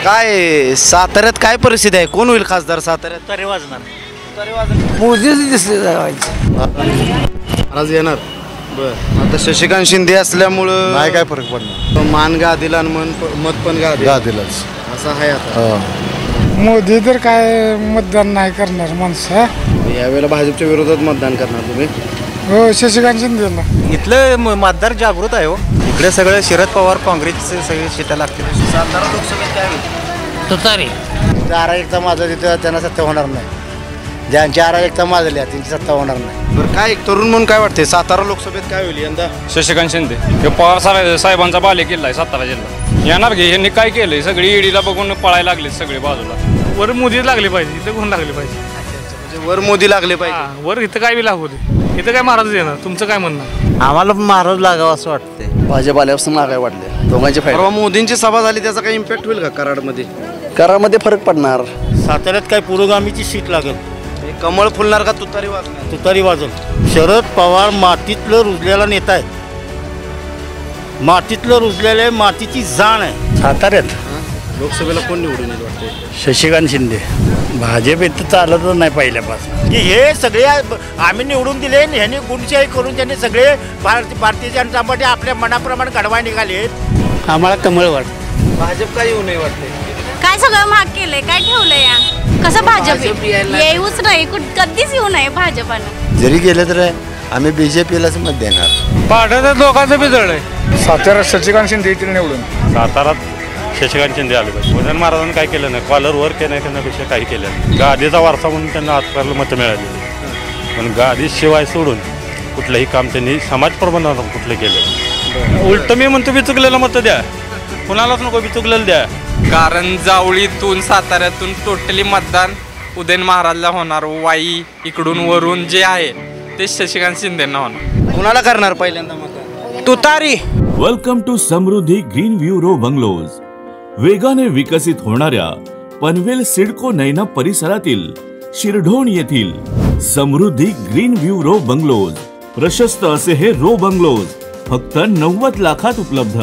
काय साताऱ्यात काय परिस्थिती आहे? कोण होईल खासदार साताऱ्यात? तरी वाजणार. मोदीच दिसले आज येणार. बर आता शशिकांत शिंदे असल्यामुळं नाही काय फरक पडणार. मान गादीला आणि मत पण गादीलाच असं आहे आता. मोदी तर काय मतदान नाही करणार माणसं. यावेळेला भाजपच्या विरोधात मतदान करणार तुम्ही? हो शशिकांत शिंदेला. इथलं मतदार जागृत आहे हो. इकडे सगळं शरद पवार काँग्रेसचे सगळे सीटा लागतील. सातारा लोकसभेत काय होईल? तुतारी. चारा एकता माझा तिथं त्यांना सत्ता होणार नाही. ज्यांची आरा एकता माजल्या त्यांची सत्ता होणार नाही. बरं काय एक तरुण म्हणून काय वाटते सातारा लोकसभेत काय होईल यंदा? शशिकांत शिंदे हे पवार साहेबांचा बाले किल्ला आहे सातारा जिल्हा. येणार की यांनी काय केलंय? सगळी ईडीला बघून पळायला लागले सगळे बाजूला. वर मोदी लागले पाहिजे, इथं कोण लागले पाहिजे? म्हणजे वर मोदी लागले पाहिजे. वर इथं काय बी लागू दे, इथं काय महाराज येणार. तुमचं काय म्हणणं? आम्हाला महाराज लागावं असं वाटतंय. भाजप आल्यापासून काय वाटले दोघांचे परवा मोदींची सभा झाली त्याचा काही इम्पॅक्ट होईल का कराडमध्ये? करामध्ये फरक पडणार. साताऱ्यात काय पुरोगामीची सीट लागेल. कमळ फुलणार का तुतारी वाजणार? तुतारी वाजल. शरद पवार मातीतलं रुजलेला नेता आहे. मातीतलं रुजलेलं मातीची जाण आहे. साताऱ्यात लोकसभेला कोण निवडून येईल वाटते? शशिकांत शिंदे. भाजप इथं चालतच नाही पहिल्यापासून. की हे सगळे आम्ही निवडून दिले, ह्यांनी गुंडशाही करून त्यांनी सगळे भारतीय जनता पार्टी आपल्या मनाप्रमाणे घडवाय निघाले. आम्हाला कमळ वाटतं. भाजप काय येऊ नये वाटते? काय सगळं महाग केलंय, काय ठेवलंय या? कसं भाजप येऊच नाही, कधीच येऊ नये भाजपानं. जरी गेलं तर आम्ही बीजेपीलाच मत देणार. पाठवतात लोकांचं बिजळलंय. सातारा शशिकांत शिंदे येतील निवडून. सातारात शशिकांत शिंदे आले पाहिजे. वजन महाराजांनी काय केलं नाही, कॉलर वर केलं करण्यापेक्षा काही केलं नाही. गादीचा वारसा म्हणून त्यांना आजकाल मतं मिळाली, पण गादीशिवाय सोडून कुठलंही काम त्यांनी समाज प्रबंधनातून कुठलं केलं. उलट मी म्हणतो बी चुकलेलं मतं द्या, कुणालाच नको बी चुकलेलं द्या. कारण जावळीतून साताऱ्यातून टोटली मतदान उदयन महाराजला होणार. वाई इकडून वरून जे आहे ते शशिकांत शिंदेना होणार. कुणाला करणार पहिल्यांदा मतदान? तुतारी. Welcome to Samruddhi Green View Row Bungalows. वेगाने विकसित होणाऱ्या पनवेल सिडको नैना परिसरातील शिरढोण येथील Samruddhi Green View Row Bungalows. प्रशस्त असे हे रो बंगलोज फक्त 90 लाखात उपलब्ध.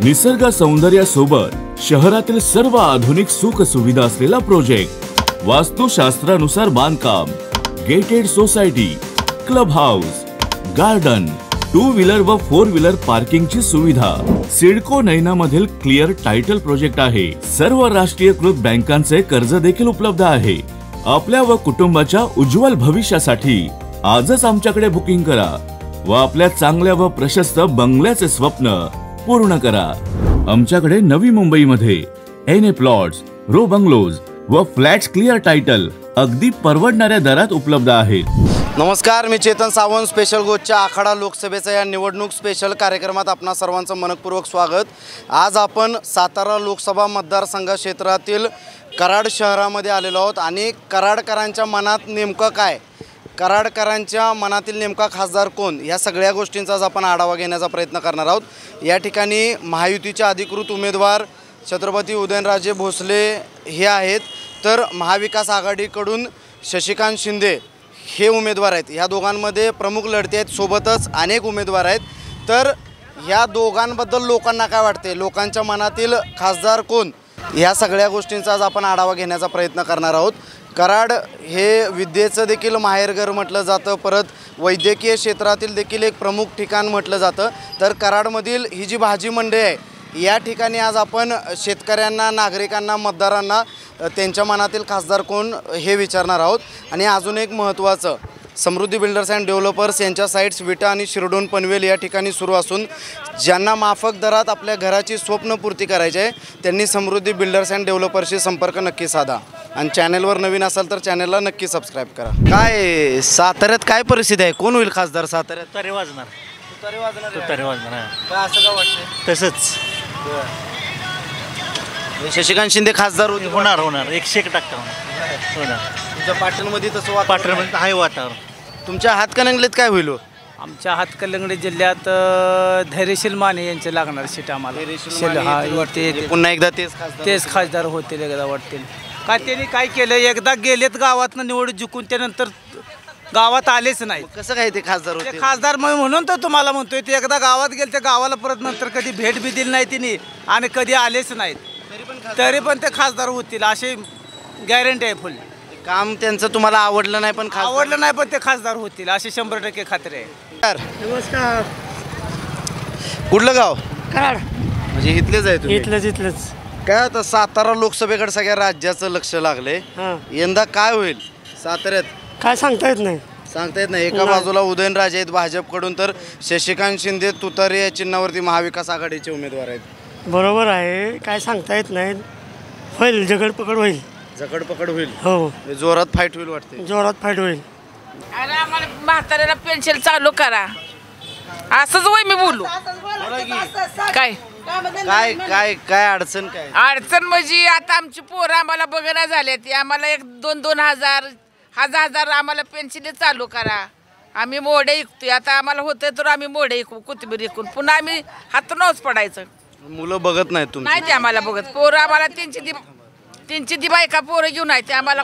निसर्ग सौंदर्यासोबत शहरातील सर्व आधुनिक सुख सुविधा असलेला प्रोजेक्ट. वास्तुशास्त्रानुसार बांधकाम, gated society, club house, garden, 2 wheeler व 4 व्हीलर पार्किंगची सुविधा. सिडको नैना मधील क्लिअर टायटल प्रोजेक्ट आहे. सर्व राष्ट्रीयकृत बँकांचे कर्ज देखील उपलब्ध आहे. आपल्या व कुटुंबाच्या उज्ज्वल भविष्यासाठी आजच आमच्याकडे बुकिंग करा व आपल्या चांगल्या व प्रशस्त बंगल्याचे स्वप्न पूर्ण करा. आमच्याकडे नवी मुंबईमध्ये एन प्लॉट्स, रो बंगलोज व फ्लॅट्स क्लिअर टायटल अगदी परवडणाऱ्या दरात उपलब्ध आहेत. नमस्कार, मी चेतन सावंत. स्पेशल गोष्टच्या आखाडा लोकसभेचा या निवडणूक स्पेशल कार्यक्रमात आपणा सर्वांचं मनपूर्वक स्वागत. आज आपण सातारा लोकसभा मतदारसंघ क्षेत्रातील कराड शहरामध्ये आलेलो आहोत आणि कराडकरांच्या मनात नेमकं काय, कराडकरांच्या मनातील नेमका खासदार कोण, या सगळ्या गोष्टींचाच आपण आढावा घेण्याचा प्रयत्न करणार आहोत. या ठिकाणी महायुतीचे अधिकृत उमेदवार छत्रपती उदयनराजे भोसले हे आहेत, तर महाविकास आघाडीकडून शशिकांत शिंदे हे उमेदवार आहेत. ह्या दोघांमध्ये प्रमुख लढती आहेत, सोबतच अनेक उमेदवार आहेत. तर ह्या दोघांबद्दल लोकांना काय वाटते, लोकांच्या मनातील खासदार कोण, ह्या सगळ्या गोष्टींचा आज आपण आढावा घेण्याचा प्रयत्न करणार आहोत. कराड हे विद्येचं देखील माहेरघर म्हटलं जातं, परत वैद्यकीय क्षेत्रातील देखील एक प्रमुख ठिकाण म्हटलं जातं. तर कराडमधील ही जी भाजी मंडई आहे, या ठिकाणी आज आपण शेतकऱ्यांना, नागरिकांना, मतदारांना त्यांच्या मनातील खासदार कोण हे विचारणार आहोत. आणि अजून एक महत्त्वाचं, समृद्धी बिल्डर्स अँड डेव्हलपर्स यांच्या साईट्स विटा आणि शिरढोण पनवेल या ठिकाणी सुरू असून ज्यांना माफक दरात आपल्या घराची स्वप्नपूर्ती करायची आहे त्यांनी समृद्धी बिल्डर्स अँड डेव्हलपर्सशी संपर्क नक्की साधा. आणि चॅनलवर नवीन असाल तर चॅनलला नक्की सबस्क्राईब करा. काय साताऱ्यात काय परिस्थिती आहे, कोण होईल खासदार साताऱ्यात? तुतारी वाजणार. तुतारी वाजणार. तुतारी वाजणार. काय असं का वाटतं? तसंच शशिकांत शिंदे खासदार होणार. 100% होणार. तुमच्या पाटणमध्ये तसं पाटणमध्ये आहे वातावरण. तुमच्या हातकणंगलेत काय होईल? आमच्या हातकणंगले जिल्ह्यात धैर्यशील माने यांचे लागणार सीट आम्हाला. पुन्हा एकदा तेच खासदार होतील एकदा वाटतील. काय त्यांनी काय केलं, एकदा गेलेत गावातनं निवड जिंकून त्यानंतर गावात आलेच नाही. कसं काय ते खासदार होते? खासदार म्हणून तर तुम्हाला म्हणतोय, ते एकदा गावात गेले त्या गावाला परत नंतर कधी भेट बी दिली नाही तिने आणि कधी आलेच नाहीत. तरी पण ते खासदार होतील अशी गॅरंटी आहे फुल. काम त्यांचं तुम्हाला आवडलं नाही पण आवडलं नाही पण ते खासदार होतील अशी 100% खात्री आहे. नमस्कार. कुठलं गाव? कराड. म्हणजे इथलेच आहे तुम्ही? इथलंच. काय आता सातारा लोकसभेकडे सगळ्या राज्याचं लक्ष लागले. यंदा काय होईल साताऱ्यात? काय सांगता येत नाही. सांगता येत नाही. एका बाजूला उदयनराजे आहेत भाजपकडून, तर शशिकांत शिंदे तुतारी या चिन्हावरती महाविकास आघाडीचे उमेदवार आहेत. बरोबर आहे, काय सांगता येत नाही. होईल, झगडपकड होईल. झगडपकड होईल. हो, जोरात फाईट होईल वाटते. जोरात फाईट होईल. अरे आम्हाला म्हाताऱ्याला पेन्शन चालू करा असंच वय मी बोलू. काय काय काय काय अडचण काय? अडचण म्हणजे आता आमची पोरं आम्हाला बघणं झाले ती आम्हाला 1-2 हजार आम्हाला पेन्शन चालू करा. आम्ही मोडे विकतोय आता आम्हाला होतंय तर आम्ही मोडे विकू कोथिंबीर विकून पुन्हा आम्ही हातूनच पडायचं. मुलं बघत नाहीत तुम्ही? नाही ते आम्हाला बघत. पोरं आम्हाला त्यांची दी बायका पोरं घेऊन आहे ते आम्हाला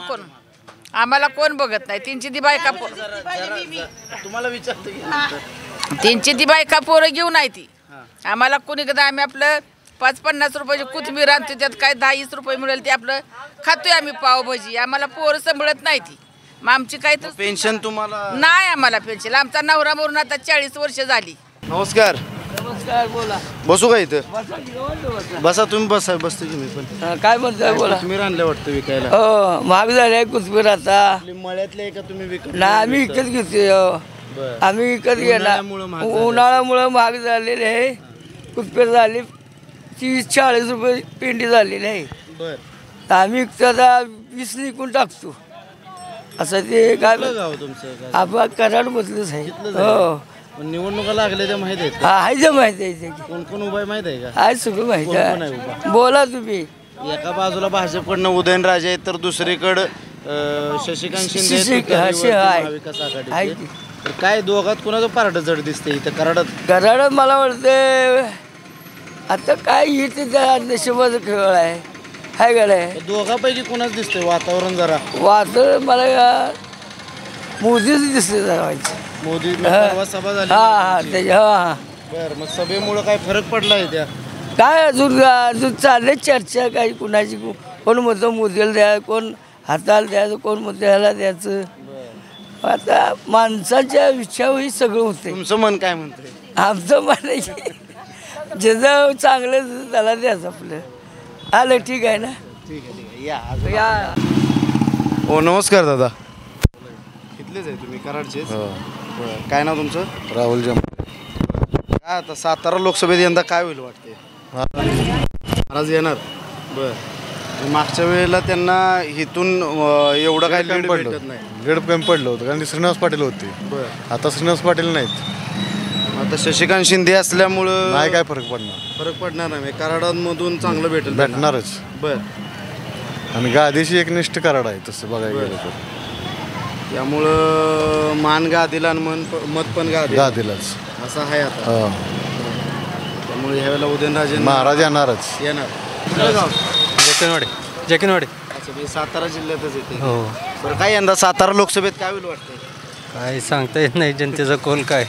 कोण बघत नाही. त्यांची दी बायका तुम्हाला विचारतो त्यांची ती बायका पोरं घेऊन आहे ती आम्हाला कोणी कदा आम्ही आपलं 5-50 रुपयाची कोथिंबीर आणतो त्यात काय 10-20 रुपये मिळेल ते आपलं खातोय आम्ही पावभाजी. आम्हाला पोरं सांभाळत नाही ती. मग आमची काय तर पेन्शन तुम्हाला नाही. आम्हाला पेन्शन आमचा नवरा मरून आता 40 वर्ष झाली. नमस्कार. बोला. बसू का इथं? बसा तुम्ही. बसतो की मी पण. काय म्हणताय बोला. तुम्ही आणलं वाटतं विकायला? हो, महाग झाले कोथिंबीर आता. मळ्यातले आहे का तुम्ही विकत? नाही, आम्ही विकत घेतो. आम्ही विकत घेणार. उन्हाळ्यामुळं महाग झालेले आहे. कोथिंबीर झाली 30-40 रुपये पेंडी झालेली आहे. बरं. आम्ही विकतो आता 20 विकून टाकतो असं. ते काय गाव तुमचं? आपण कराडमधलंच आहे. हो. निवडणुका लागल्या त्या माहित आहेत? हा, आहे जे माहिती आहे. कोण कोण उभा आहे माहित आहे का? आहे सगळं माहिती कोण आहे आहे. उभा? बोला तुम्ही. एका बाजूला भाजपकडनं उदयनराजे आहेत तर दुसरीकडं शशिकांत शिंदे महाविकास आघाडी. तर काय दोघात कुणाचं पारडं जड दिसते इथं कराडात? मला वाटतं आता काय येते त्या नशिबाचा खेळ आहे. हाय गाड्या दोघांपैकी कुणाच दिसतंय वातावरण जरा? वातावरण मला मोदीच दिसते जरा. मोदी सभा झाली. बरं, मग सभेमुळे काय फरक पडलाय त्या? काय अजून चालले चर्चा काही कुणाची. कोण म्हणतं मोदीला द्या, कोण हाताला द्यायचं, कोण म्हणतं ह्याला द्यायचं. आता माणसाच्या इच्छाही सगळं होते. तुमचं मन काय म्हणतंय? आमचं मन ज्याचं चांगलं त्याला द्यायचं आपलं. आलं ठीक आहे ना. ठीक आहे. या. हो, नमस्कार दादा. इथलेच आहे तुम्ही? कराडचेच? काय नाव तुमचं? राहुल जम. काय आता सातारा लोकसभेत यंदा काय होईल वाटते? महाराज येणार. बरं. मागच्या वेळेला त्यांना इथून एवढं काय लीड भेटत नाही. लीड कमी पडलं होतं कारण श्रीनिवास पाटील होते. बरं. आता श्रीनिवास पाटील नाहीत. आता शशिकांत शिंदे असल्यामुळं नाही काय फरक पडणार. फरक पडणार नाही. कराडांमधून चांगलं भेटणारच. बरं. आणि गादीशी एकनिष्ठ कराड आहे तसं बघायला गेलं तर. त्यामुळं मान गादीला आणि मत पण गादीलाच असं आहे आता. त्यामुळे ह्यावेळेला उदयनराजे महाराज येणारच. येणार. जॅकिनवाडी. अच्छा, म्हणजे सातारा जिल्ह्यातच येते. हो. बरं, काय यंदा सातारा लोकसभेत काय होईल वाटतंय? काय सांगता येत नाही जनतेचा कोल काय.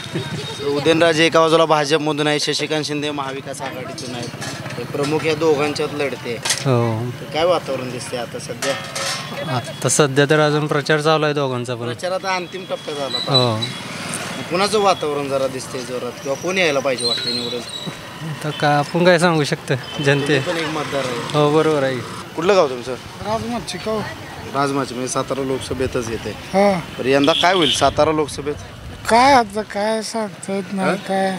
उदयनराजे एका बाजूला भाजपमधून आहे, शशिकांत शिंदे महाविकास आघाडीतून आहेत. प्रमुख या दोघांच्यात लढते. हो. काय वातावरण दिसते आता सध्या? आता सध्या तर अजून प्रचार चालू आहे दोघांचा पण. प्रचार आता अंतिम टप्प्यात आला. हो. कुणाचं वातावरण जरा दिसते जोरात किंवा कोणी यायला पाहिजे वाटतं निवडून? आता का आपण काय सांगू शकतो जनते. पण एक मतदार आहे. हो, बरोबर आहे. कुठलं गाव तुमचं? राजमाची म्हणजे सातारा लोकसभेतच येते. तर यंदा काय होईल सातारा लोकसभेत? काय आता काय सांगता येत नाही. काय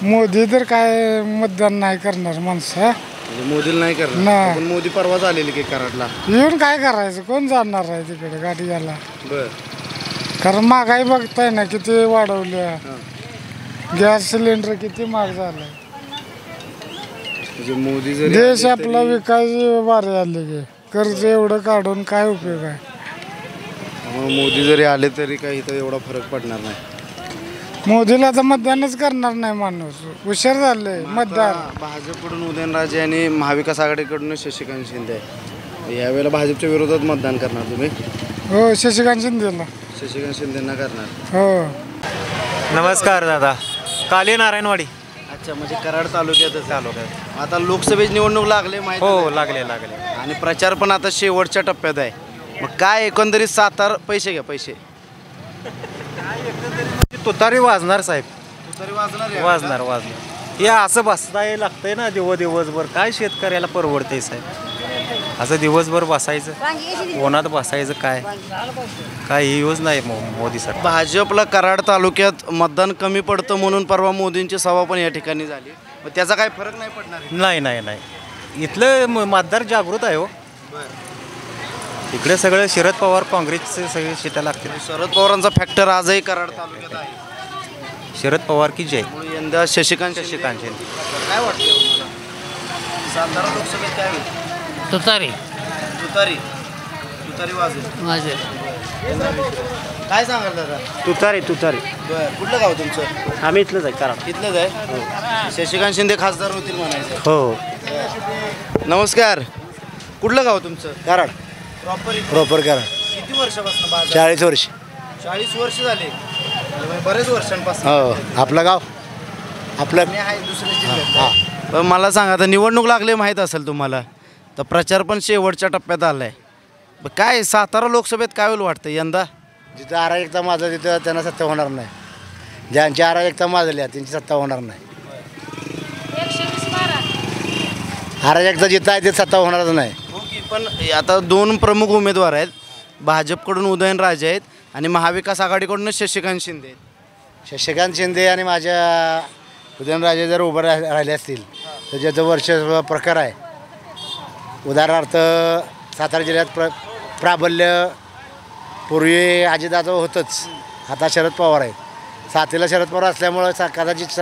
मोदी तर काय मतदान नाही करणार माणसं. म्हणजे मोदीला नाही करणार. पण मोदी परवा आलेली की कराडला. येऊन काय करायचं, कोण जाणार आहे तिकडे गाडी घ्यायला. बर. कारण महागाई बघताय ना किती वाढवल्या. गॅस सिलेंडर किती महाग झालाय. म्हणजे मोदी जरी देश आपला विकायची वारी आली की कर्ज एवढं काढून काय उपयोग आहे. मोदी जरी आले तरी काही इथं एवढा फरक पडणार नाही. मोदीला तर मतदानच करणार नाही माणूस. हुशार झाले मतदार. भाजपकडून उदयनराजे आणि महाविकास आघाडीकडून शशिकांत शिंदे. यावेळेला भाजपच्या विरोधात मतदान करणार तुम्ही? हो, शशिकांत शिंदेला. शशिकांत शिंदेना करणार. हो. नमस्कार दादा. काली नारायणवाडी. अच्छा, म्हणजे कराड तालुक्यातच. आता लोकसभेची निवडणूक लागले माहिती हो आहे? लागले आणि प्रचार पण आता शेवटच्या टप्प्यात आहे. मग काय एकंदरीत सातारा पैसे घ्या पैसे तुतारी वाजणार साहेब तरी वाजणार आहे. वाजणार हे असं बसताय लागतंय ना दिवसभर काय शेतकऱ्याला परवडतंय साहेब असं दिवसभर बसायचं कोणात बसायचं काय यूज नाही मोदी सर भाजपला कराड तालुक्यात मतदान कमी पडतं म्हणून परवा मोदींची सभा पण या ठिकाणी झाली. मग त्याचा काय फरक नाही पडणार आहे? नाही इथलं मतदार जागृत आहे हो इकडे सगळं शरद पवार काँग्रेसचे सगळे सीटा लागतील शरद पवारांचा फॅक्टर आजही कराड तालुक्यात आहे. शरद पवार की जय त्यामुळे यंदा शशिकांत शिंदे. काय वाटतं तुम्हाला? सातारा लोकसभेत काय होईल? तुतारी तुतारी वाजेल. काय सांगाल दादा? तुतारी बरं कुठलं गाव तुमचं? आम्ही इथलंच आहे कराड इथलंच आहे. शशिकांत शिंदे खासदार होतील म्हणायचं. हो नमस्कार. कुठलं गाव तुमचं? कराड प्रॉपर कराड. किती वर्षापासून बाजार? 40 वर्ष 40 वर्ष झाले. बरेच वर्षांपासून. हो आपलं गाव आपलं मी आहे दुसऱ्या जिल्ह्यात. पण मला सांगा आता निवडणूक लागली माहीत असेल तुम्हाला तर प्रचार पण शेवटच्या टप्प्यात आलाय. काय सातारा लोकसभेत काय होईल वाटतं यंदा? जिथं अराजकता माझं तिथं त्यांना सत्ता होणार नाही. ज्यांची अराजकता माजल्या त्यांची सत्ता होणार नाही. अराजकता जिथं आहे ते सत्ता होणारच नाही. हो की पण आता 2 प्रमुख उमेदवार आहेत. भाजपकडून उदयनराजे आहेत आणि महाविकास आघाडीकडून शशिकांत शिंदे आहेत. शशिकांत शिंदे आणि माझ्या उदयनराजे जर उभं राहिले असतील तर ज्याचं वर्ष प्रकार आहे. उदाहरणार्थ सातारा जिल्ह्यात प्राबल्य पूर्वी अजितदादा होतंच आता शरद पवार आहेत. साथीला शरद पवार असल्यामुळं कदाचित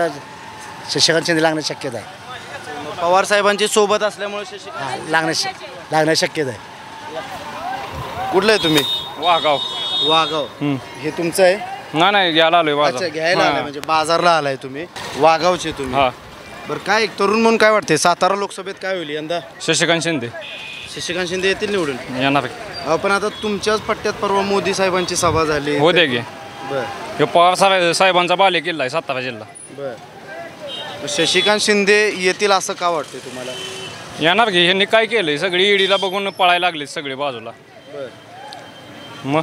शशिकांत शिंदे लागण्याची शक्यता आहे. पवार साहेबांची सोबत असल्यामुळे शशिकांत लागण्याची शक्यता आहे. कुठलं आहे तुम्ही? वाघाव. हे तुमचं आहे? नाही घ्यायला आलोय अच्छा घ्यायला आलाय म्हणजे बाजारला आलाय तुम्ही. वाघावचे तुम्ही. बरं काय एक तरुण म्हणून काय वाटते सातारा लोकसभेत काय होईल यंदा? शशिकांत शिंदे शशिकांत शिंदे येतील निवडून. येणार पण आता तुमच्याच पट्ट्यात परवा मोदी साहेबांची सभा झाली. हो दे गे बर पवार साहेबांचा बाले किल्ला आहे सातारा जिल्हा. बर शशिकांत शिंदे येतील असं का वाटते तुम्हाला? येणार की ह्यांनी काय केलंय सगळी ईडीला बघून पळायला लागले सगळे बाजूला. मग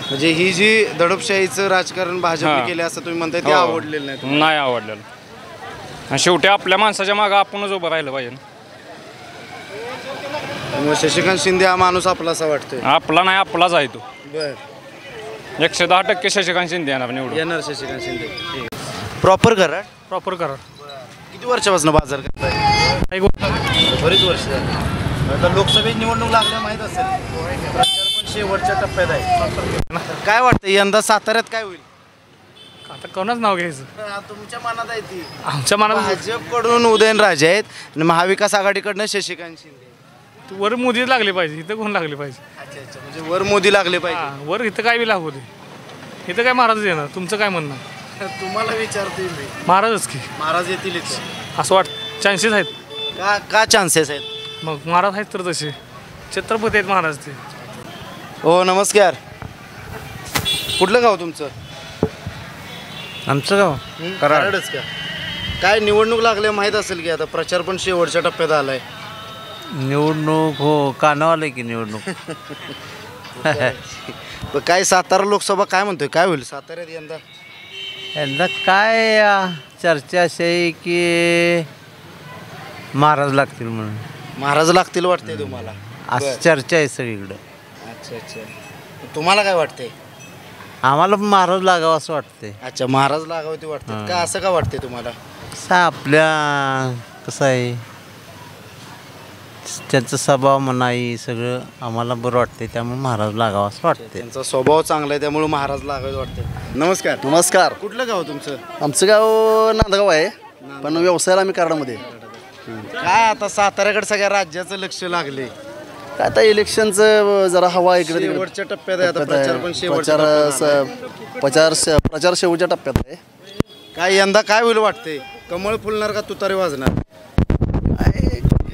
म्हणजे ही जी दडपशाहीचं राजकारण भाजपने केले असं तुम्ही म्हणताय ते आवडलेलं नाही तुम्हाला? नाही आवडलेलं. आणि शेवटी आपल्या माणसाच्या मागं आपणच उभं राहिलं पाहिजे. मग शशिकांत शिंदे हा माणूस आपला असा वाटतोय? आपला नाही आपलाच आहे तो. बर 110% शशिकांत शिंदे येणार निवडून. येणार शशिकांत शिंदे. प्रॉपर कराड. किती वर्षापासून बाजार करताय? बरीच वर्ष झाली. आता लोकसभेची निवडणूक लागल्या माहीत असेल. प्रचार पण शेवटच्या टप्प्यात आहे. काय वाटतं यंदा साताऱ्यात काय होईल? आता कोणाच नाव घ्यायचं? तुमच्या मनात आहे ती. आमच्या मनात भाजपकडून उदयनराजे आहेत आणि महाविकास आघाडीकडनं शशिकांत शिंदे. वर मोदी लागले पाहिजे इथं कोण लागले पाहिजे. अच्छा म्हणजे वर मोदी लागले पाहिजे. वर इथं काय बी लागू दे इथं काय महाराज येणार. तुमचं काय म्हणणं? तुम्हाला विचारतोय मी. महाराजच की महाराज येतील इथं असं वाटतं. चान्सेस आहेत का चान्सेस आहेत? मग महाराज आहेत तर तसे छत्रपती आहेत महाराज ते. हो नमस्कार. कुठलं गाव तुमचं? आमचं गाव कराडच का? काय निवडणूक लागले माहीत असेल की आता प्रचार पण शेवटच्या टप्प्यात आलाय. निवडणूक हो कानावर आलंय की निवडणूक. काय सातारा लोकसभा काय म्हणतोय काय होईल साताऱ्यात यंदा? यंदा काय चर्चा अशी आहे की महाराज लागतील म्हणून. महाराज लागतील वाटतंय तुम्हाला? असं चर्चा आहे सगळीकडे. अच्छा तुम्हाला काय वाटतंय? आम्हाला महाराज लागावं असं वाटतंय. अच्छा महाराज लागावती वाटतं का? असं का वाटतंय तुम्हाला? कसं आपल्या कसं आहे त्यांचं स्वभाव म्हणाई सगळं आम्हाला बरं वाटतंय त्यामुळे महाराज लागावं असं वाटतंय. त्यांचा स्वभाव चांगला आहे त्यामुळे महाराज लागावं वाटतं. नमस्कार. कुठलं गाव तुमचं? आमचं गाव नांदगाव आहे पण व्यवसायाला आम्ही कराडमध्ये. काय आता साताऱ्याकडे सगळ्या राज्याचं लक्ष लागले. काय आता इलेक्शनचं जरा हवा इकडे शेवटच्या टप्प्यात आहे आता प्रचार पण प्रचार शेवटच्या टप्प्यात आहे. काय यंदा काय होईल वाटतंय? कमळ फुलणार का तुतारी वाजणार?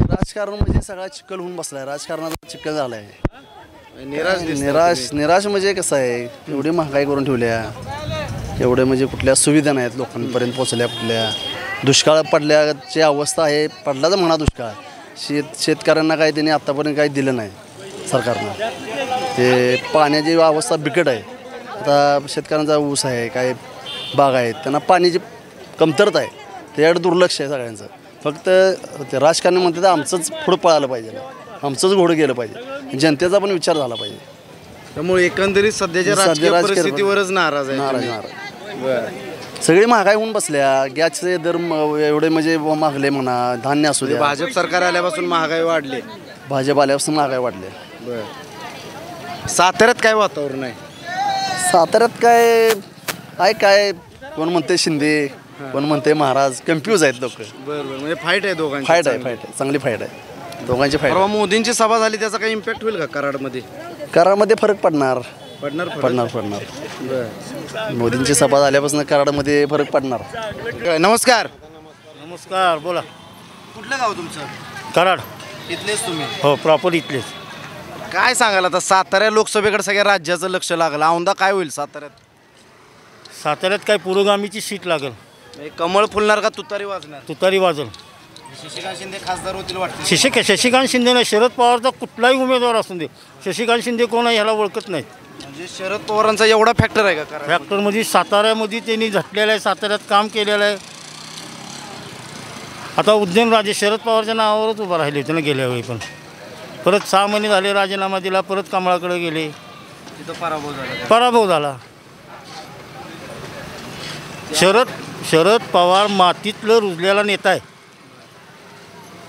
राजकारण म्हणजे सगळा चिखल होऊन बसलाय. राजकारणाचा चिखल झालाय. निराश निराश म्हणजे कसं आहे एवढी महागाई करून ठेवल्या एवढे म्हणजे कुठल्या सुविधा नाहीत लोकांपर्यंत पोहोचल्या कुठल्या दुष्काळ पडल्याची अवस्था आहे. पडला तर म्हणा दुष्काळ. शेतकऱ्यांना काही त्यांनी आत्तापर्यंत काही दिलं नाही सरकारनं. ते पाण्याची अवस्था बिकट आहे. आता शेतकऱ्यांचा ऊस आहे, काय बाग आहेत, त्यांना पाण्याची कमतरता आहे. त्याच्याकडे दुर्लक्ष आहे सगळ्यांचं. फक्त ते राजकारणी म्हणते तर आमचंच पुढं पळालं पाहिजे, आमचंच घोडं गेलं पाहिजे, जनतेचा पण विचार झाला पाहिजे. त्यामुळे एकंदरीत सध्याच्या राजकीय परिस्थितीवरच नाराज आहे. सगळी महागाई होऊन बसल्या. गॅसचे दर एवढे म्हणजे मागले म्हणा, धान्य असू द्या. भाजप सरकार आल्यापासून महागाई वाढली. भाजप आल्यापासून महागाई वाढली. साताऱ्यात काय वातावरण आहे? साताऱ्यात काय कोण म्हणते शिंदे, कोण म्हणते महाराज. कन्फ्यूज आहेत लोक. बरं म्हणजे फाईट आहे दोघांची. फाईट आहे चांगली फाईट आहे दोघांची फाईट. परवा मोदींची सभा झाली, त्याचा काही इम्पॅक्ट होईल का कराडमध्ये? कराडमध्ये फरक पडणार. मोदींची सभा झाल्यापासून कराडमध्ये फरक पडणार. नमस्कार. नमस्कार, बोला. कुठलं गाव तुमचं? कराड. इथलेच तुम्ही? हो, प्रॉपर इथलेच. काय सांगाल आता सातारा लोकसभेकडे सगळ्या राज्याचं लक्ष लागलं, औंधा काय होईल साताऱ्यात? साताऱ्यात काय पुरोगामीची सीट लागेल. कमळ फुलणार का तुतारी वाजणार? तुतारी वाजल. शशिकांत शिंदे खासदार होतील वाटतं. शशिकांत शिंदे नाही, शरद पवारचा कुठलाही उमेदवार असू दे, शशिकांत शिंदे कोण आहे ह्याला ओळखत नाहीत. म्हणजे शरद पवारांचा एवढा फॅक्टर आहे का? फॅक्टरमध्ये साताऱ्यामध्ये त्यांनी झटलेलं आहे, साताऱ्यात काम केलेलं आहे. आता उदयनराजे शरद पवारच्या नावावरच उभं राहिले त्यांना गेल्या वेळी, पण परत 6 महिने झाले राजीनामा दिला, परत कमळाकडे गेले, तिथं पराभव झाला. शरद पवार मातीतलं रुजलेला नेता आहे.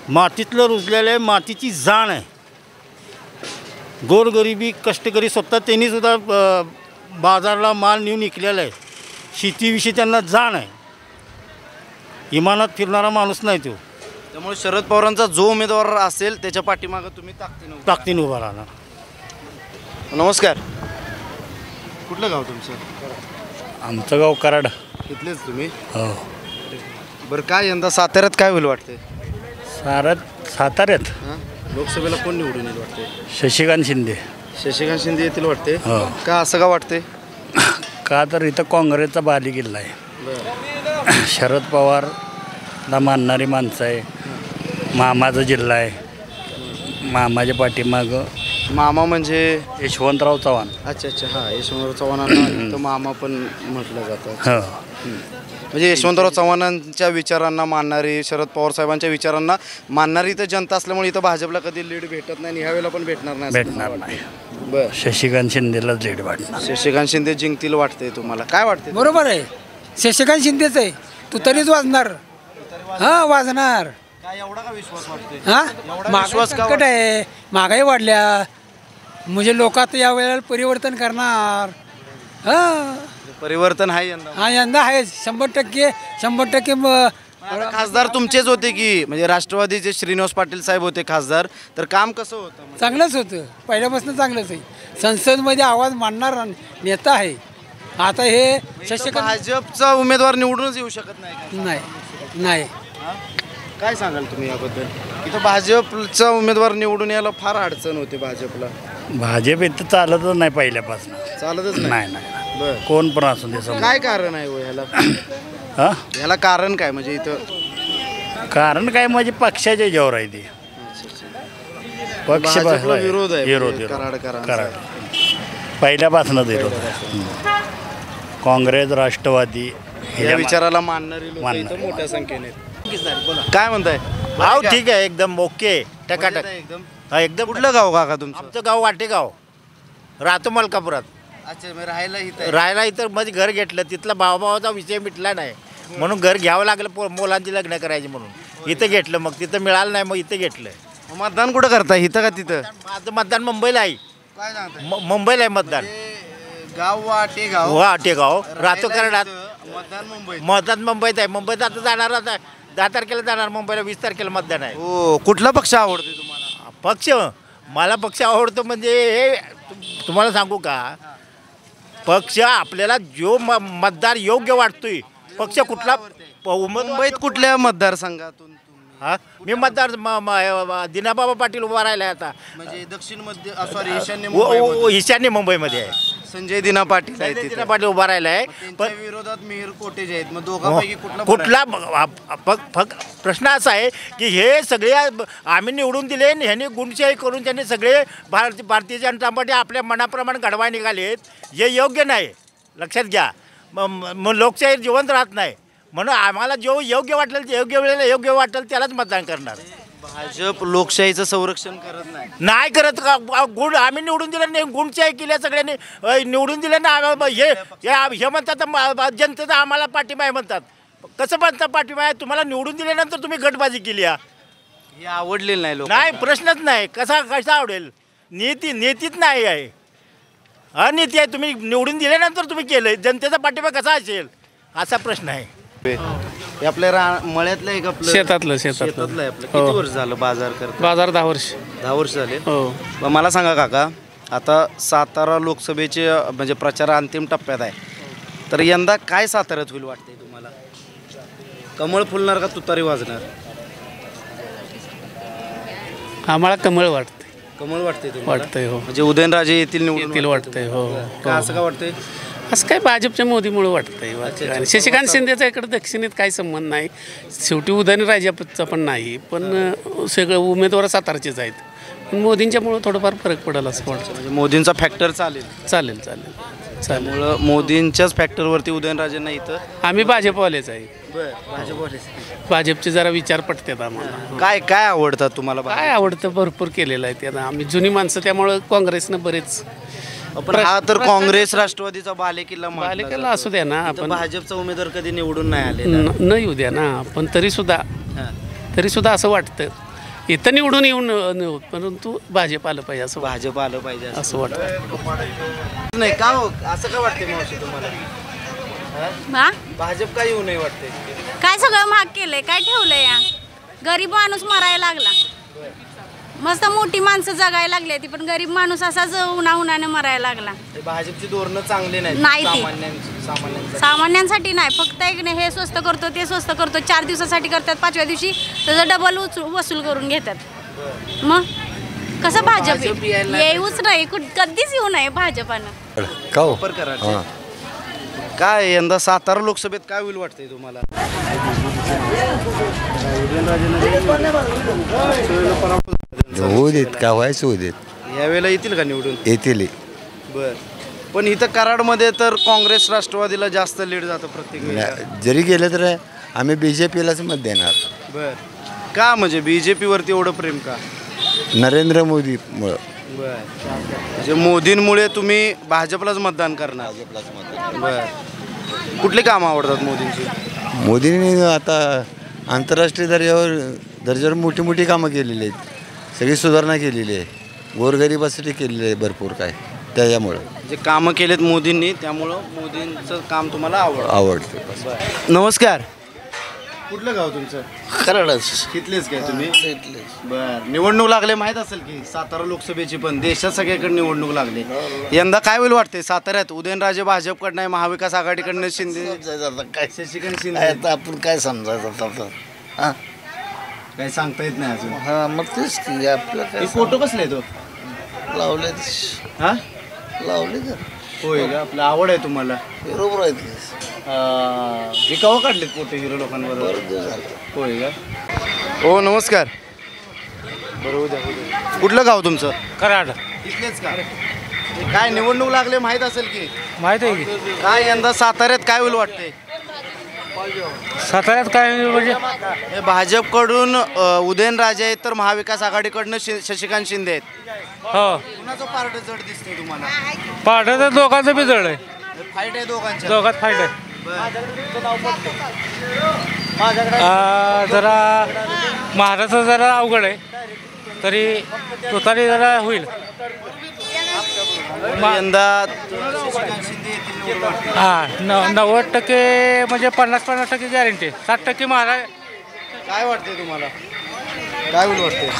मातीतलं रुजलेलं आहे, मातीची जाण आहे. गोरगरिबी कष्टकरी स्वतः त्यांनी सुद्धा बाजारला माल नेऊन विकलेला आहे. शेतीविषयी त्यांना जाण आहे. इमानात फिरणारा माणूस नाही तो. त्यामुळे शरद पवारांचा जो उमेदवार असेल त्याच्या पाठीमागं तुम्ही ताकदीने उभा राहणार. नमस्कार. कुठलं गाव तुमचं? आमचं गाव कराड. इथलेच तुम्ही? हो. बरं, काय यंदा साताऱ्यात काय होईल वाटते? साताऱ्यात लोकसभेला कोण निवडून येईल वाटते? शशिकांत शिंदे. शशिकांत शिंदे येतील वाटते. हो. का असं का वाटते? का तर इथं काँग्रेसचा बालेकिल्ला आहे. शरद पवारला मानणारी माणसं आहे. मामाचा जिल्हा आहे. मामाच्या पाठीमागं मामा म्हणजे यशवंतराव चव्हाण. अच्छा, हां, यशवंतराव चव्हाणांना तर मामा पण म्हटलं जातं. हो. म्हणजे यशवंतराव चव्हाणांच्या विचारांना मानणारी, शरद पवार साहेबांच्या विचारांना मानणारी इथं जनता असल्यामुळे इथं भाजपला कधी लीड भेटत नाही, ह्या वेळेला पण भेटणार नाही. बरं, शशिकांत शिंदेलाच लीड वाटणार. शशिकांत शिंदे जिंकतील वाटते तुम्हाला? काय वाटते? बरोबर आहे, शशिकांत शिंदेच आहे. तू तरीच वाजणार. हां, वाजणार. काय एवढा का विश्वास वाटते? विश्वास संकट आहे, महागाई वाढल्या, म्हणजे लोक आता या वेळेला परिवर्तन करणार. हां, परिवर्तन आहे यंदा. हां, यंदा आहे 100%. खासदार तुमचेच होते की, म्हणजे राष्ट्रवादीचे श्रीनिवास पाटील साहेब होते खासदार, तर काम कसं होतं? चांगलंच होतं, पहिल्यापासून चांगलंच आहे. संसदमध्ये आवाज मांडणारा नेता आहे. आता हे शशिकांत भाजपचा उमेदवार निवडूनच येऊ शकत नाही. काय सांगाल तुम्ही याबद्दल? इथं भाजपचा उमेदवार निवडून यायला फार अडचण होते भाजपला. भाजप इथं चालतच नाही पहिल्यापासून. चालतच नाही. कोण पण असू दे. काय कारण आहे हो ह्याला? ह्याला कारण काय? म्हणजे इथं कारण काय म्हणजे पक्षाच्या ज्यावर आहे ते. पक्ष विरोध आहे. कराड पहिल्यापासूनच विरोध आहे. काँग्रेस, राष्ट्रवादी या विचाराला मानणारी लोकं इथं मोठ्या संख्येने. काय म्हणताय? भाव ठीक आहे, एकदम ओके, टकाटक एकदम. कुठलं गाव काका तुमचं? आमचं गाव वाटेगाव, राहतो मलकापुरात. अच्छा, मी राहायला इथं मध्ये घर घेतलं. तिथला भावाचा विषय मिटला नाही, म्हणून घर घ्यावं लागलं. मुलांची लग्न करायची म्हणून इथं घेतलं. मग तिथं मिळालं नाही, मग इथं घेतलं. मतदान कुठं करताय, इथं का तिथं? माझं मतदान मुंबईला आहे. काय सांगताय? मुंबईला आहे मतदान. गाव वाटेगाव. वाटेगाव, राहतो कराडात. मतदान मुंबईत आहे. मुंबईत आता जाणार, आता 10 तारखेला जाणार मुंबईला. 20 तारखेला मतदान आहे. हो. कुठला पक्ष आवडतो तुम्हाला? पक्ष मला पक्ष आवडतो म्हणजे हे तुम्हाला सांगू का, पक्ष आपल्याला जो मतदार योग्य वाटतोय, पक्ष कुठला. मुंबईत कुठल्या मतदारसंघातून? हा मी मतदार दिनाबाबा पाटील उभा राहिला आता म्हणजे दक्षिण मध्य सॉरी ईशान्य ईशान्य मुंबईमध्ये आहे. संजय दिना पाटील आहेत दिना पाटील उभा राहिला आहे. पण विरोधात मिहिर कोटे जे आहेत मग दोघांपैकी कुठला फक्त प्रश्न असा आहे की हे सगळे आम्ही निवडून दिले ह्यांनी गुंडशाही करून त्यांनी सगळे भारतीय जनता पार्टी आपल्या मनाप्रमाणे घडवाय निघालेत. हे योग्य नाही, लक्षात घ्या. मग लोकशाही जिवंत राहत नाही. म्हणून आम्हाला जो योग्य वाटेल योग्य वेळेला योग्य वाटेल त्यालाच मतदान करणार. भाजप लोकशाहीचं संरक्षण करत नाही करत का गुण आम्ही निवडून दिलं नाही, गुंडशाही केल्या सगळ्यांनी निवडून दिलं ना. हे म्हणतात जनतेचा आम्हाला पाठिंबा आहे म्हणतात. कसं म्हणतात पाठिंबा आहे? तुम्हाला निवडून दिल्यानंतर तुम्ही गटबाजी केली हे आवडलेलं नाही लोक. नाही, प्रश्नच नाही. कसा आवडेल? नीतीच नाही आहे, अनीती आहे. तुम्ही निवडून दिल्यानंतर तुम्ही केलं, जनतेचा पाठिंबा कसा असेल असा प्रश्न आहे. हे आपल्या मळ्यातलं आहे का आपलं शेतातलं आहे आपलं. किती वर्ष झालं बाजार करत? बाजार 10 वर्ष. 10 वर्ष झाले. मग मला सांगा काका, आता सातारा लोकसभेचे म्हणजे प्रचार अंतिम टप्प्यात आहे, तर यंदा काय साताऱ्यात होईल वाटतंय तुम्हाला? कमळ फुलणार का तुतारी वाजणार? आम्हाला कमळ वाटते. कमळ वाटते वाटतंय हो. म्हणजे उदयनराजे येतील निवडून वाटतंय हो. असं का वाटतंय? असं काय भाजपच्या मोदीमुळे वाटतंय. शशिकांत शिंदेचा इकडे दक्षिणेत काही संबंध नाही. शेवटी उदयनराजेचा पण नाही, पण सगळं उमेदवार सातारचेच आहेत. पण मोदींच्यामुळं थोडंफार फरक पडेल असं वाटतं. म्हणजे मोदींचा फॅक्टर चालेल. त्यामुळं मोदींच्याच फॅक्टरवरती उदयनराजेंना इथं आम्ही भाजपवालेच आहे. भाजपवालेच. भाजपचे जरा विचार पटतात आम्हाला. काय आवडतात तुम्हाला? काय आवडतं भरपूर केलेलं आहे त्यांना. आम्ही जुनी माणसं, त्यामुळं काँग्रेसनं बरेच. पण हा तर काँग्रेस राष्ट्रवादीचा बालेकिल्ला असू द्या ना. आपण भाजपचा उमेदवार कधी निवडून नाही आले न येऊ द्या ना. पण तरी सुद्धा असं वाटतं इथं निवडून येऊन, परंतु भाजप आलं पाहिजे असं. भाजप आलं पाहिजे असं वाटतं. नाही का हो? असं का वाटते मावशी तुम्हाला? भाजप काय येऊ नाही वाटते? काय सगळं महाग केलंय, काय ठेवलंय या? गरीब माणूस मरायला लागला. मस्त मोठी माणसं जगायला लागली ती, पण गरीब माणूस असाच उन्हाने मरायला लागला. भाजपची धोरणं चांगली नाही ती सामान्यांसाठी नाही. फक्त एक नाही, हे स्वस्त करतो ते स्वस्त करतो, 4 दिवसासाठी करतात, 5व्या दिवशी त्याचं डबल वसूल करून घेतात. मग कसं भाजप येऊच नाही, कधीच येऊ नये भाजपानं. काय यंदा सातारा लोकसभेत काय होईल वाटतंय तुम्हाला? होऊ देत का व्हायचं होऊ देत. यावेळेला येतील का निवडून? येतील. बर. पण इथं कराडमध्ये तर काँग्रेस राष्ट्रवादीला जास्त लीड जातं प्रत्येक वेळेला. जरी गेलं तर आम्ही BJPलाच मत देणार. बर. का म्हणजे BJP वरती एवढं प्रेम का? नरेंद्र मोदीमुळं. बर. म्हणजे मोदींमुळे तुम्ही भाजपलाच मतदान करणार? बर. कुठली कामं आवडतात मोदींची? मोदींनी आता आंतरराष्ट्रीय दर्जावर मोठी मोठी कामं केलेली आहेत. सगळी सुधारणा केलेली आहे, गोरगरिबासाठी केलेली आहे भरपूर काय. त्याच्यामुळं जे कामं केलेत मोदींनी, त्यामुळं मोदींचं काम तुम्हाला आवडतं. नमस्कार. कुठलं गाव तुमचं? कराडच. तिथलेच काय तुम्ही? बरं. निवडणूक लागले माहीत असेल की सातारा लोकसभेची, पण देशात सगळीकडे निवडणूक लागली. यंदा काय होईल वाटते साताऱ्यात? उदयनराजे भाजपकडनं आहे, महाविकास आघाडीकडनं शिंदे, काय शशिकांत शिंदे. आपण काय समजायचं? हां, काही सांगता येत नाही अजून. हां, मग तेच की आपलं काय. फोटो कसले तो लावले? हां, लावले का? होय का? आपलं आवड आहे तुम्हाला? बरोबर आहे. हे केव्हा काढलेत फोटो हिरो लोकांबरोबर? होय का? हो, नमस्कार. बरोबर. कुठलं गाव तुमचं? कराड. इथलेच का? काय निवडणूक लागले माहीत असेल की? माहीत आहे की. काय यंदा साताऱ्यात काय होईल वाटते? साताऱ्यात काय म्हणजे भाजपकडून उदयनराजे आहेत, तर महाविकास आघाडीकडनं शशिकांत शिंदे आहेत. हो. कुणाचं पार्ट जड दिसतंय तुम्हाला? पाठ तर दोघांचं बी जड आहे. फाईट आहे दोघांच्या? दोघात फाईट आहे. जरा महाराष्ट्र जरा अवघड आहे, तरी तुतारी जरा होईल यंदा. हां, 90% म्हणजे 50% गॅरंटी. 60% महाराज. काय वाटते तुम्हाला? काय होईल वाटते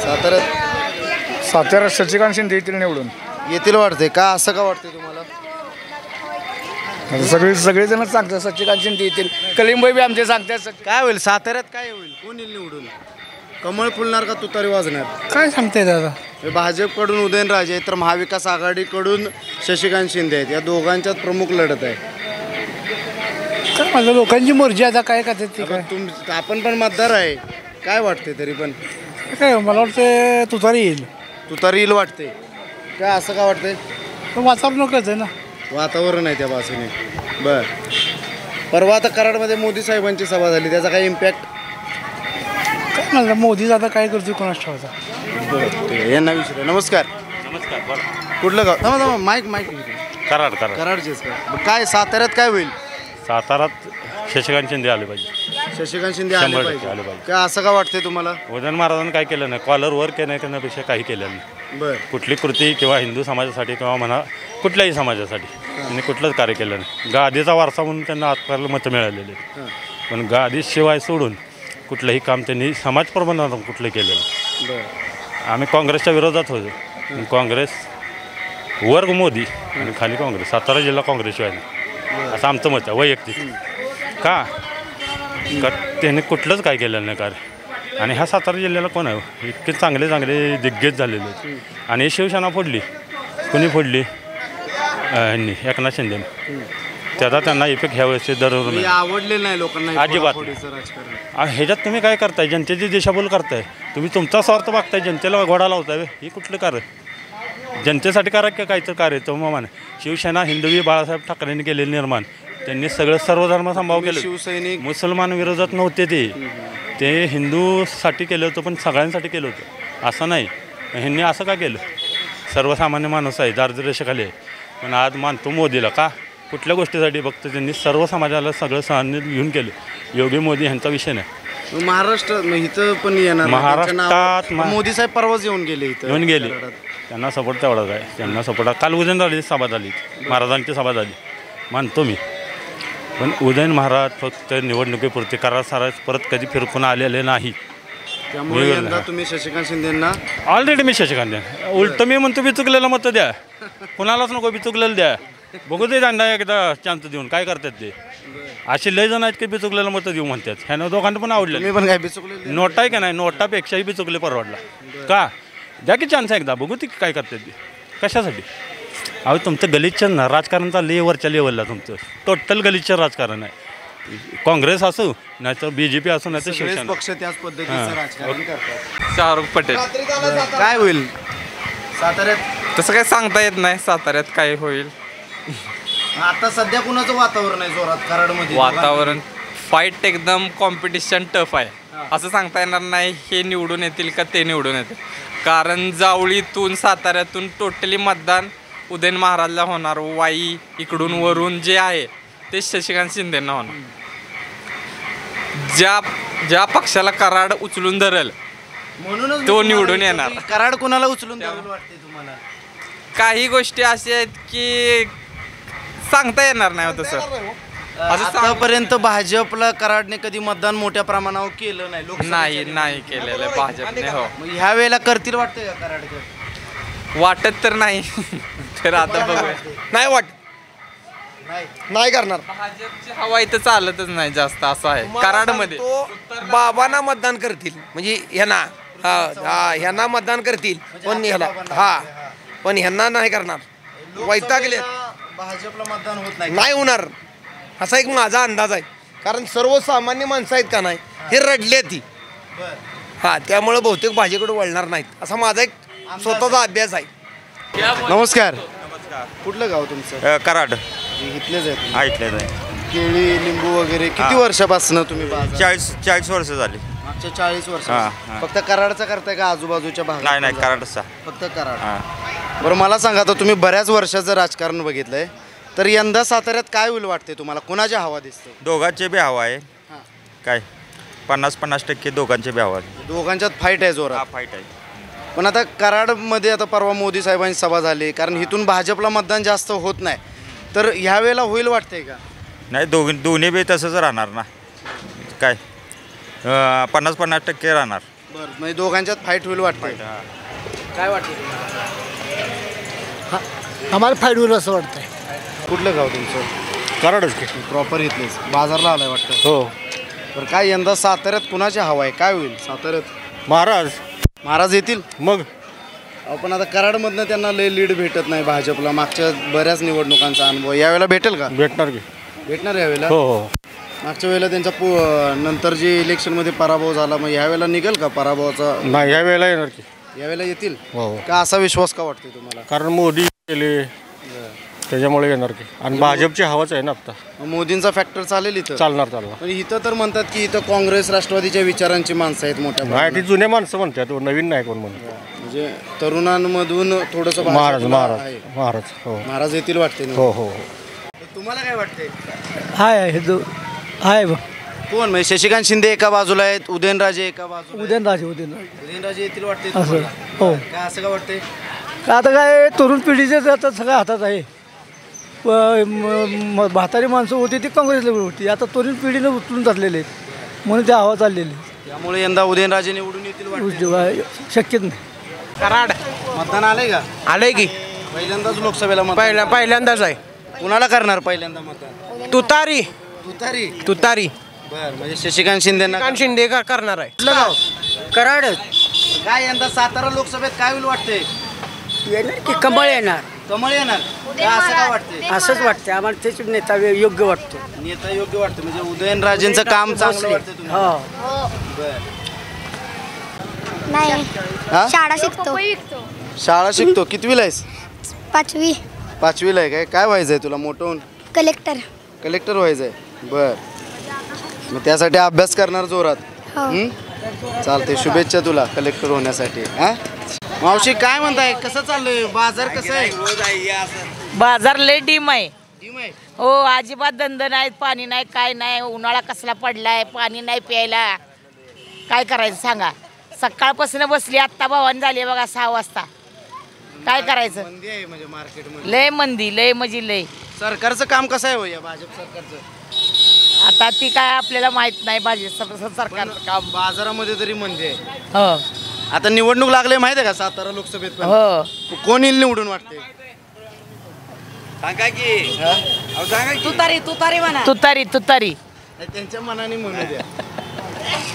साताऱ्यात? शशिकांत शिंदे येतील निवडून. येतील वाटते का? असं का वाटते तुम्हाला? सगळेजण सांगतात सच्चिकांत शिंदे येतील, कलिंबाई बी आमचे सांगतात. काय होईल साताऱ्यात, काय होईल, कोण येईल निवडून? कमळ फुलणार का तुतारी वाजणार? काय सांगताय दादा? भाजपकडून उदयनराजे आहेत तर महाविकास आघाडीकडून शशिकांत शिंदे आहेत. या दोघांच्यात प्रमुख लढत आहे. काय माझ्या लोकांची मर्जी आता काय करतात ते काय. आपण पण मतदार आहे, काय वाटते तरी पण? काय मला वाटतं तुतारी येईल. तुतारी येईल वाटते काय? असं का वाटतंय? वातावरण कळत आहे ना, वातावरण आहे त्या बाजूने. बर, परवा आता कराडमध्ये मोदी साहेबांची सभा झाली, त्याचा काही इम्पॅक्ट? काय म्हणलं मोदी आता काय करतो कोणास ठाऊचा. यांना विचार. नमस्कार. नमस्कार. बोला. कुठलं गाव? थांबा थांबा, माईक माईक. कराड. कराडचेच का? काय साताऱ्यात काय होईल? सातारात शशिकांत शिंदे आले पाहिजे. शशिकांत शिंदे आले 100% पाहिजे. आले पाहिजे. काय असं का वाटतंय तुम्हाला? उदयन महाराजांनी काय केलं नाही, कॉलर वर केलं करण्यापेक्षा काही केलं नाही. बर, कुठली कृती किंवा हिंदू समाजासाठी किंवा म्हणा कुठल्याही समाजासाठी त्यांनी कुठलंच कार्य केलं नाही. गादीचा वारसा म्हणून त्यांना आजकाल मतं मिळालेली आहेत, पण गादीशिवाय सोडून कुठलंही काम त्यांनी समाज प्रबंधनातून कुठलं केलेलं. बर, आम्ही काँग्रेसच्या विरोधात होतो, पण काँग्रेस वर्ग मोदी आणि खाली काँग्रेस. सातारा जिल्हा काँग्रेसशिवाय नाही असं आमचं मत आहे वैयक्तिक. का त्यांनी कुठलंच काय केलेलं नाही कार्य. आणि ह्या सातारा जिल्ह्याला कोण आहे इतके चांगले चांगले दिग्गज झालेले आहेत. आणि शिवसेना फोडली, कुणी फोडली? ह्यांनी, एकनाथ शिंदेने. त्याचा त्यांना इफेक्ट ह्या वेळेस दररोज आवडलेलं नाही लोकांना अजिबात. ह्याच्यात तुम्ही काय करताय? जनतेची दिशाभूल करताय तुम्ही. तुमचा स्वार्थ बघताय, जनतेला घोडा लावताय. ही कुठलं कार्य? जनतेसाठी करा की काहीतरी कार्य. तो मग शिवसेना हिंदवी बाळासाहेब ठाकरेंनी केलेलं निर्माण, त्यांनी सगळं सर्व धर्म संभाव केलं. शिवसैनिक मुसलमान विरोधात नव्हते ते हिंदूसाठी केलं होतं, पण सगळ्यांसाठी केलं होतं. असं नाही. ह्यांनी असं का केलं? सर्वसामान्य माणूस आहे, दारिद्र्यरेषेखाली आहे, पण आज मानतो मोदीला. का? कुठल्या गोष्टीसाठी? फक्त त्यांनी सर्व समाजाला सगळं सहन घेऊन केलं. योगी मोदी ह्यांचा विषय नाही. महाराष्ट्र इथं पण येणार, महाराष्ट्रात मोदी साहेब परवाच येऊन गेले इथं. येऊन गेले, त्यांना सपोर्ट तेवढाच आहे. त्यांना सपोर्ट काल उदयनराजे सभा झाली, महाराजांची सभा झाली, मानतो मी. पण उदयन महाराज फक्त निवडणुकीपुरते करार परत कधी फिरकून आलेले नाही. त्यामुळे यंदा तुम्ही शशिकांत शिंदेंना ऑलरेडी मी शशिकांत द्या. उलट मी म्हणतो बिचुकलेलं मतं द्या, कुणालाच नको बिचुकलेलं द्या. बघू दे त्यांना एकदा चान्स देऊन काय करतात ते. असे लय जण आहेत की बिचुकलेलं मतं देऊ म्हणतात. ह्यानं दोघांना पण आवडलं. मी पण काय बिचुकले नोटा आहे का नाही, नोटापेक्षाही बिचुकले परवडला. का? द्या की चान्स एकदा, बघू ती काय करतात ते. कशासाठी? अहो तुमचं गलिच्छ ना राजकारण चाललं वरच्या लेवलला. तुमचं टोटल गलिच्छ राजकारण आहे. काँग्रेस असो नाही तर BJP असो नाही तर शिवसेना पक्ष त्याच पद्धतीचं राजकारण करतात. शाहरुख पटेल. काय होईल साताऱ्यात? तसं काय सांगता येत नाही साताऱ्यात काय होईल. आता सध्या कुणाचं वातावरण आहे जोरात कराडमध्ये? वातावरण फाईट एकदम कॉम्पिटिशन टफ आहे. असं सांगता येणार नाही हे निवडून येतील का ते निवडून येतील. कारण जावळीतून साताऱ्यातून टोटली मतदान उदयन महाराजला होणार. वाई इकडून वरून जे आहे ते शशिकांत शिंदेंना होणार. ज्या पक्षाला कराड उचलून धरेल म्हणूनच तो निवडून येणार. कराड कोणाला उचलून धरेल वाटते तुम्हाला? काही गोष्टी अशा आहेत की सांगता येणार नाही तसं. आतापर्यंत भाजपला कराडने कधी मतदान मोठ्या प्रमाणावर केलं नाही. नाही केलेलं भाजपने. हो, ह्या वेळेला करतील वाटतंय का कराडकर? वाटत तर नाही. तर आता बघूया. नाही वाटत, नाही करणार. भाजपची हवा इथं चालतच नाही जास्त असं आहे कराडमध्ये. बाबांना मतदान करतील म्हणजे ह्यांना मतदान करतील, पण ह्याला पण ह्यांना नाही करणार. वैतागले. भाजपला मतदान होत नाही होणार असा एक माझा अंदाज आहे. कारण सर्वसामान्य माणसं आहेत का नाही हे रडले ती. त्यामुळे बहुतेक भाजीकडे वळणार नाहीत असा माझा एक स्वतःचा अभ्यास आहे. नमस्कार. कुठलं गाव तुमचं? कराड. इथलेच आहेत? इथलेच आहे. केळी लिंबू वगैरे किती वर्षापासून तुम्ही? 40 वर्ष झाली. मागच्या 40 वर्ष. फक्त कराडचा करताय का आजूबाजूच्या भागात? नाही कराडचा. फक्त कराड. बरं मला सांगा, आता तुम्ही बऱ्याच वर्षाचं राजकारण बघितलंय, तर यंदा साताऱ्यात काय होईल वाटते तुम्हाला? कोणाची हवा दिसते? दोघांचे बी हवा आहे. काय 50-50% दोघांचे बी हवा आहे. दोघांच्यात फाईट आहे जोरात. फाईट आहे. पण आता कराडमध्ये आता परवा मोदी साहेबांची सभा झाली, कारण इथून भाजपला मतदान जास्त होत नाही, तर ह्या वेळेला होईल वाटतंय का? नाही, दोन्ही बी तसंच राहणार ना. काय 50-50% राहणार. बरं, म्हणजे दोघांच्यात फाईट होईल वाटतंय. काय वाटतं? आम्हाला फाईट होईल असं वाटतंय. कुठलं गाव तुमचं? कराडच की प्रॉपर इथलेच बाजारला आलाय वाटतं. हो. तर काय यंदा साताऱ्यात कुणाची हवा आहे, काय होईल साताऱ्यात? महाराज येतील मग. आपण आता कराडमधनं त्यांना लय लीड भेटत नाही भाजपला, मागच्या बऱ्याच निवडणुकांचा अनुभव. यावेळेला भेटेल का? भेटणार की. भेटणार यावेळेला. हो. मागच्या वेळेला त्यांचा नंतर जे इलेक्शनमध्ये पराभव झाला, मग यावेळेला निघेल का पराभवाचा? नाही, यावेळेला येणार की. यावेळेला येतील हो. का असा विश्वास का वाटतोय तुम्हाला? कारण मोदी केले त्याच्यामुळे येणार की. आणि भाजपची हवाच आहे ना आता. मोदींचा फॅक्टर चालेल इथं? चालणार. पण इथं तर म्हणतात की इथं काँग्रेस राष्ट्रवादीच्या विचारांची माणसं आहेत मोठ्या. नाही, ती जुने माणसं म्हणतात, नवीन नाही कोण म्हणतात. म्हणजे तरुणांमधून थोडंसं महाराज हो. महाराज येतील वाटते. हो हो. तुम्हाला काय वाटते? आहे कोण म्हणजे शशिकांत शिंदे एका बाजूला आहेत, उदयनराजे एका बाजूला. उदयनराजे येतील वाटते असं. हो. काय असं का वाटते? आता काय तरुण पिढीचे आता सगळ्या हातात आहे. म्हातारी माणसं होती ती काँग्रेसला होती, आता तरुण पिढीनं उचलून जातलेले आहेत म्हणून त्या हवा चाललेली. त्यामुळे यंदा उदयनराजे निवडून येतील शक्यच नाही. कराड मतदान आलंय का? आलंय की. पहिल्यांदाच लोकसभेला पहिल्यांदाच आहे. कुणाला करणार पहिल्यांदा मतदान? तुतारी. बरं, म्हणजे शशिकांत शिंदे का करणार आहे. कराड काय यंदा सातारा लोकसभेत काय होईल वाटते? येणार की कमळ येणार. कमळ येणार का असं का वाटते? असंच वाटते आम्हाला, तेच नेता योग्य वाटतो. नेता योग्य वाटतं म्हणजे उदयनराजेंचं काम चांगलं वाटतं तुम्हाला? नाही, हा? शाळा शिकतो. शाळा शिकतो. कितवीला आहेस? 5वी. 5वीला आहे. काय व्हायचंय तुला मोठं होऊन? कलेक्टर व्हायचंय. बर, मग त्यासाठी अभ्यास करणार जोरात. चालते, शुभेच्छा तुला कलेक्टर होण्यासाठी. हा मावशी काय म्हणताय, कसं चाललंय बाजार? कसं आहे बाजार? लय डीम आहे. हो, अजिबात धंद नाहीत, पाणी नाही, काय नाही. उन्हाळा कसला पडलाय, पाणी नाही प्यायला. काय करायचं सांगा? सकाळपासून बसली, आत्ता भवानी झाली बघा 6 वाजता. काय करायचं? मंदी आहे म्हणजे मार्केटमध्ये. लय मंदी, लय म्हणजे लय. सरकारचं काम कसं आहे हो या भाजप सरकारचं? आता ती काय आपल्याला माहित नाही. भाजप सरकारचं काम. बाजारामध्ये तरी मंदी आहे. हो. आता निवडणूक लागले माहिती आहे का सातारा लोकसभेत? हो. कोण येईल निवडून वाटते? सांगा की. तुतारी म्हणा. तुतारी. त्यांच्या मनाने म्हणू द्या.